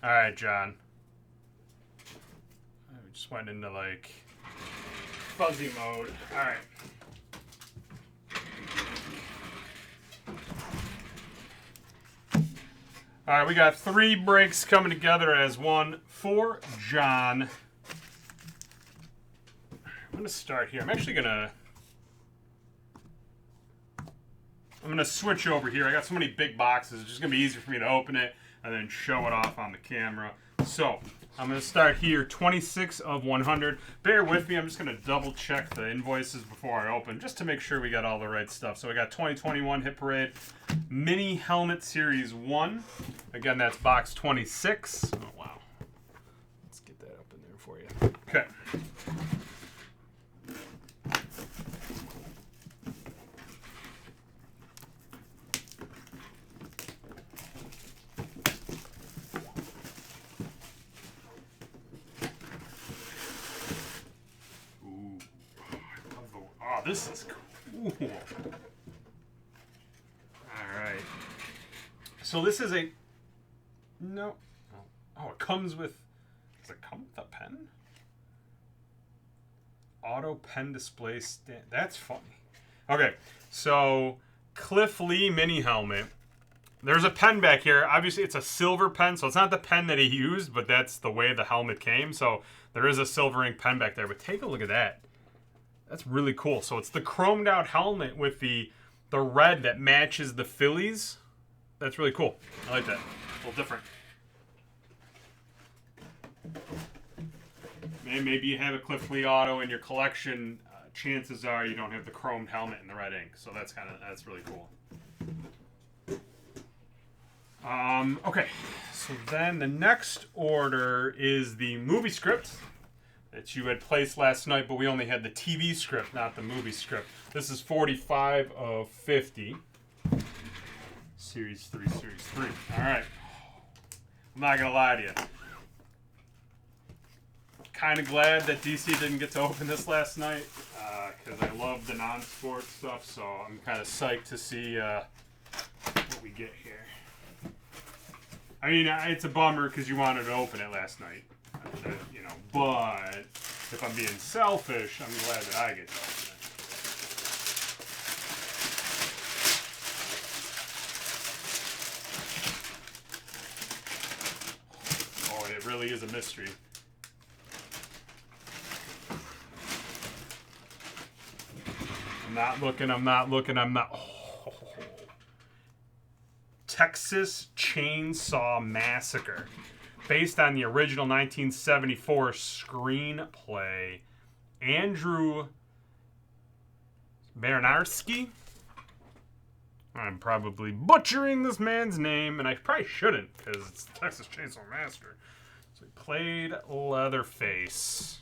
All right, John. I just went into like fuzzy mode. All right. All right, we got 3 breaks coming together as one for John. I'm going to start here. I'm going to switch over here. I got so many big boxes. It's just going to be easier for me to open it and then show it off on the camera. So, I'm going to start here, 26 of 100. Bear with me. I'm just going to double check the invoices before I open, just to make sure we got all the right stuff. So, we got 2021 Hit Parade Mini Helmet Series 1. Again, that's box 26. Oh, wow. Let's get that up in there for you. Okay. This is cool. Alright. So this is a... No. Oh, it comes with... Does it come with a pen? Auto pen display stand. That's funny. Okay. So, Cliff Lee mini helmet. There's a pen back here. Obviously, it's a silver pen, so it's not the pen that he used, but that's the way the helmet came. So, there is a silver ink pen back there. But take a look at that. That's really cool. So it's the chromed out helmet with the red that matches the Phillies. That's really cool. I like that. A little different. Maybe you have a Cliff Lee auto in your collection. Chances are you don't have the chromed helmet in the red ink. So that's really cool. Okay. So then the next order is the movie script that you had placed last night, but we only had the TV script, not the movie script. This is 45 of 50. Series 3, Series 3. All right. I'm not going to lie to you. Kind of glad that DC didn't get to open this last night, because I love the non-sport stuff, so I'm kind of psyched to see what we get here. I mean, it's a bummer because you wanted to open it last night. But if I'm being selfish, I'm glad that I get to open it. Oh, it really is a mystery. I'm not looking. Oh. Texas Chainsaw Massacre. Based on the original 1974 screenplay, Andrew Baranowski. I'm probably butchering this man's name, and I probably shouldn't, because it's Texas Chainsaw Massacre. So he played Leatherface.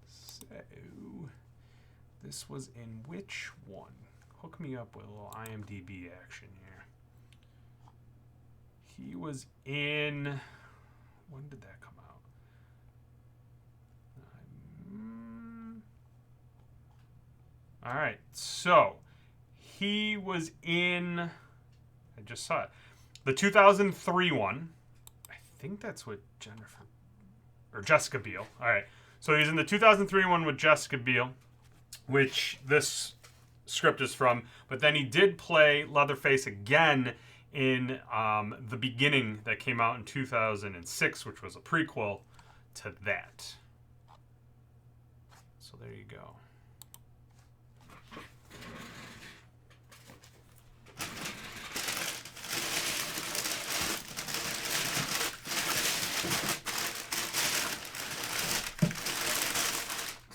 So, this was in which one? Hook me up with a little IMDb action here. He was in... When did that come out? Alright, so he was in... I just saw it. The 2003 one. I think that's with Jessica Biel. Alright, so he's in the 2003 one with Jessica Biel, which this script is from, but then he did play Leatherface again in The Beginning that came out in 2006, which was a prequel to that. So there you go.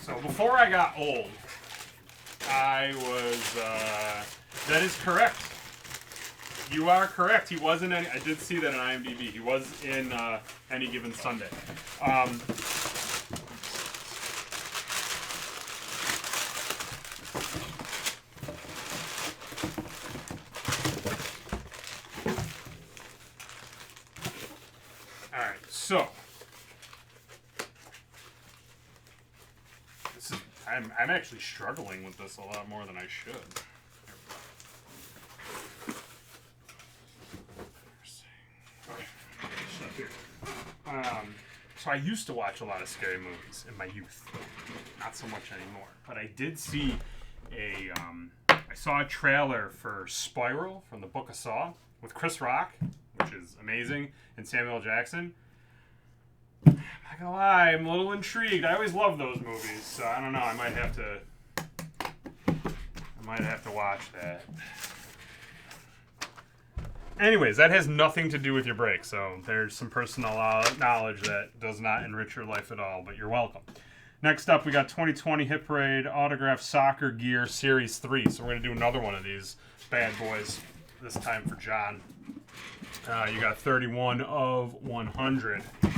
So before I got old, I was, that is correct. You are correct. He wasn't any, I did see that on IMDb. He was in Any Given Sunday. Alright, so. I'm actually struggling with this a lot more than I should. So I used to watch a lot of scary movies in my youth. Not so much anymore. But I did see I saw a trailer for Spiral from the Book of Saw with Chris Rock, which is amazing, and Samuel L. Jackson. I'm not gonna lie, I'm a little intrigued. I always love those movies, so I don't know. I might have to watch that. Anyways, that has nothing to do with your break, so there's some personal knowledge that does not enrich your life at all, but you're welcome. Next up, we got 2020 Hit Parade Autograph Soccer Gear Series 3. So we're going to do another one of these bad boys, this time for John. You got 31 of 100. Let's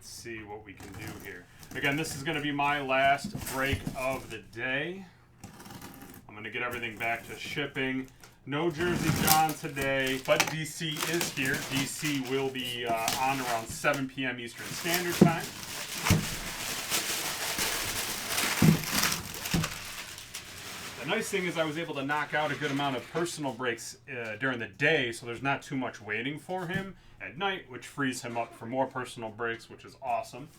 see what we can do here. Again, this is going to be my last break of the day. I'm going to get everything back to shipping. No Jersey John today, but DC is here. DC will be on around 7 p.m. Eastern Standard Time. The nice thing is I was able to knock out a good amount of personal breaks during the day, so there's not too much waiting for him at night, which frees him up for more personal breaks, which is awesome.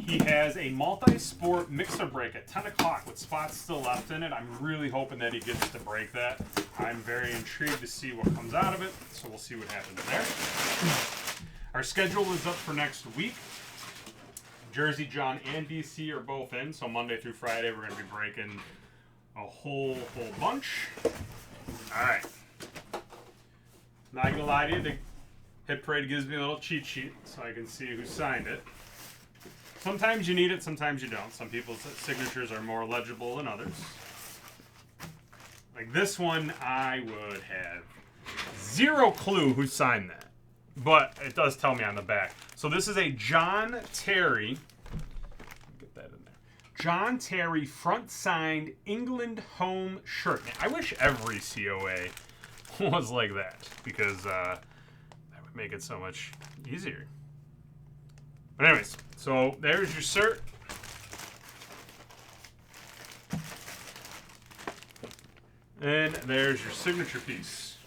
He has a multi-sport mixer break at 10 o'clock with spots still left in it. I'm really hoping that he gets to break that. I'm very intrigued to see what comes out of it, so we'll see what happens there. Our schedule is up for next week. Jersey John and DC are both in, so Monday through Friday we're going to be breaking a whole bunch. All right. Not going to lie to you, the Hit Parade gives me a little cheat sheet so I can see who signed it. Sometimes you need it, sometimes you don't. Some people's signatures are more legible than others. Like this one, I would have zero clue who signed that. But it does tell me on the back. So this is a John Terry. Get that in there. John Terry front signed England home shirt. Man, I wish every COA was like that, because that would make it so much easier. But anyways, so there's your cert. And there's your signature piece.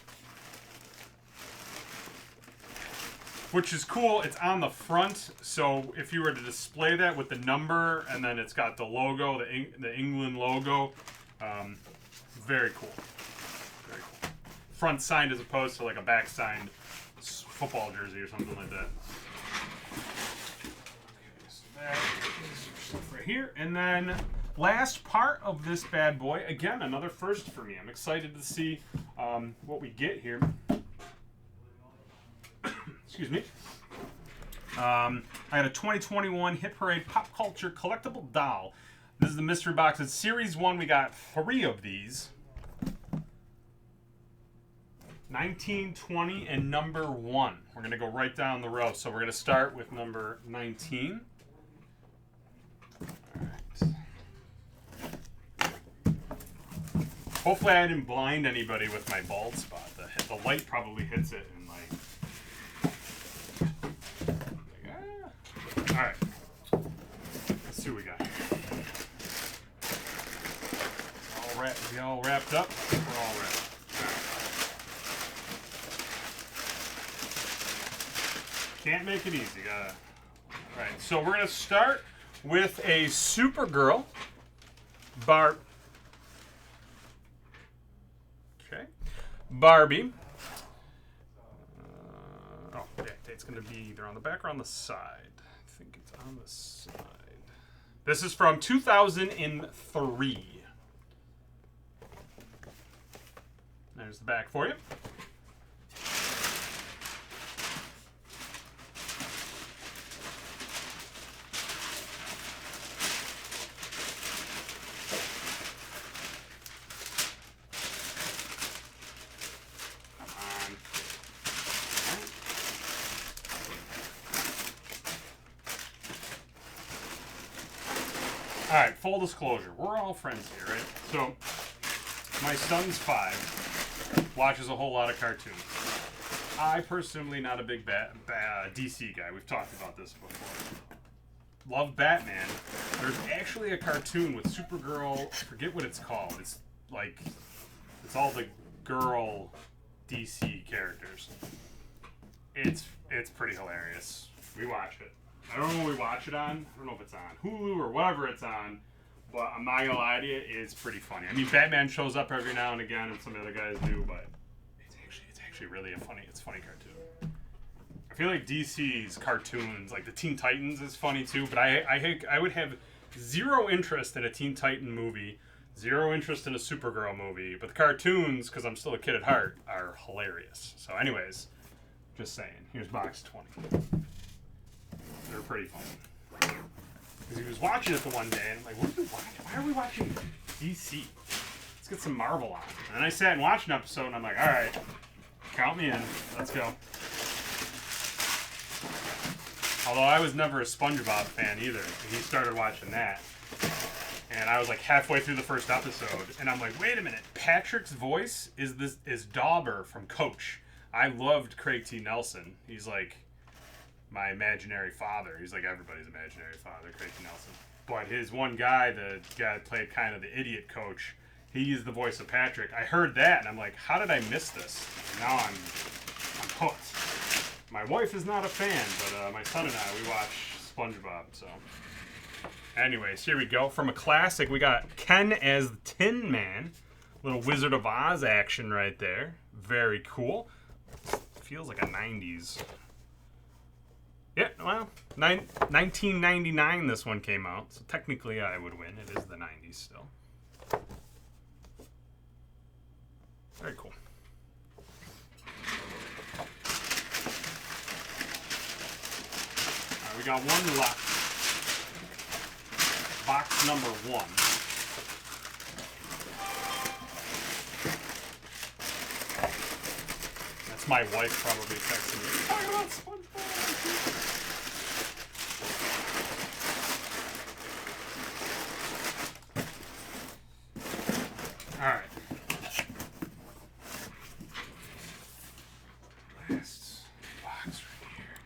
Which is cool. It's on the front, so if you were to display that with the number, and then it's got the logo, the England logo, very cool. Very cool. Front signed as opposed to like a back signed football jersey or something like that. That is your stuff right here. And then last part of this bad boy, again, another first for me. I'm excited to see what we get here. Excuse me. I got a 2021 Hit Parade Pop Culture Collectible Doll. This is the mystery box. It's Series 1. We got 3 of these. 1920 and number 1. We're going to go right down the row. So we're going to start with number 19. Hopefully I didn't blind anybody with my bald spot. The light probably hits it and like... Alright. Let's see what we got. We all wrapped up? We're all wrapped. Can't make it easy. Alright, so we're going to start with a Supergirl Barbie. Date's going to be either on the back or on the side. I think it's on the side. This is from 2003. There's the back for you. Alright, full disclosure. We're all friends here, right? So, my son's 5, watches a whole lot of cartoons. I personally not a big DC guy. We've talked about this before. Love Batman. There's actually a cartoon with Supergirl. I forget what it's called. It's like, it's all the girl DC characters. It's pretty hilarious. We watch it. I don't know what we watch it on. I don't know if it's on Hulu or whatever it's on. But I'm not gonna lie to you, it's pretty funny. I mean, Batman shows up every now and again, and some of the other guys do, but it's actually really a funny cartoon. I feel like DC's cartoons, like the Teen Titans, is funny too. But I would have zero interest in a Teen Titan movie, zero interest in a Supergirl movie. But the cartoons, because I'm still a kid at heart, are hilarious. So, anyways, just saying. Here's box 20. They're pretty funny. Because he was watching it the one day, and I'm like, what are we watching? Why are we watching DC? Let's get some Marvel on. And then I sat and watched an episode, and I'm like, all right, count me in. Let's go. Although I was never a SpongeBob fan either. He started watching that. And I was like halfway through the first episode, and I'm like, wait a minute. Patrick's voice is Dauber from Coach. I loved Craig T. Nelson. He's like my imaginary father. He's like everybody's imaginary father, Craig T. Nelson. But his one guy, the guy that played kind of the idiot Coach, he's the voice of Patrick. I heard that, and I'm like, how did I miss this? And now I'm hooked. My wife is not a fan, but my son and I, we watch SpongeBob, so. Anyways, here we go. From a classic, we got Ken as the Tin Man. Little Wizard of Oz action right there. Very cool. Feels like a 90s. Yeah, well, 1999 this one came out, so technically I would win. It is the 90s still. Very cool. All right, we got one left. Box number 1. That's my wife probably texting me. Talk about SpongeBob. All right. Last box right here.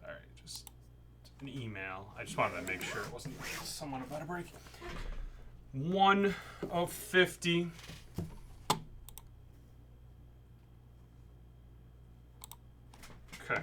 Sorry, just an email. I just wanted to make sure it wasn't someone about to break. 1 of 50. Okay.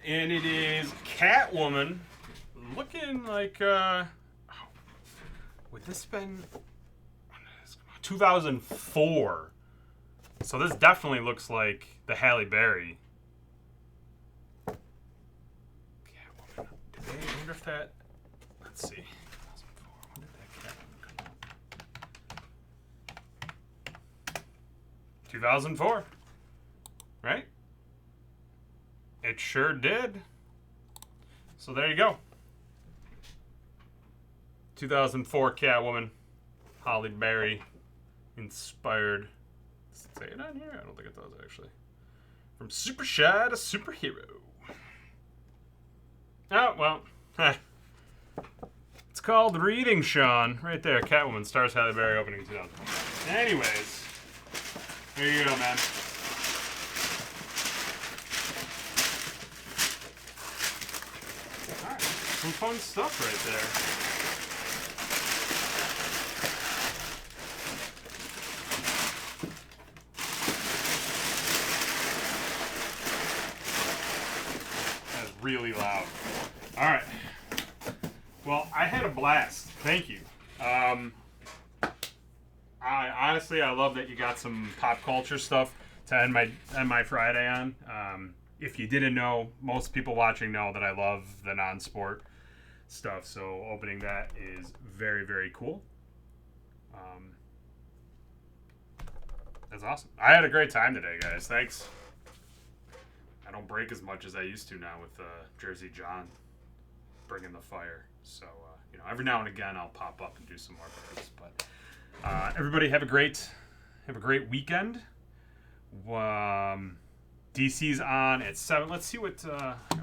And it is Catwoman, looking like, would this been 2004? So this definitely looks like the Halle Berry. Catwoman. I wonder if that, let's see. 2004, when did that Catwoman come out? 2004, right? It sure did. So there you go. 2004 Catwoman. Halle Berry inspired. Does it say it on here? I don't think it does actually. From super shy to superhero. Oh, well. It's called Reading, Sean. Right there. Catwoman stars Halle Berry opening 2004. Anyways. There you go, man. Some fun stuff right there. That is really loud. All right. Well, I had a blast. Thank you. I love that you got some pop culture stuff to end my Friday on. If you didn't know, most people watching know that I love the non-sport stuff, so opening that is very, very cool. That's awesome. I had a great time today, guys. Thanks. I don't break as much as I used to now with Jersey John bringing the fire. So, every now and again I'll pop up and do some more breaks. But everybody have a great weekend. DC's on at 7. Let's see what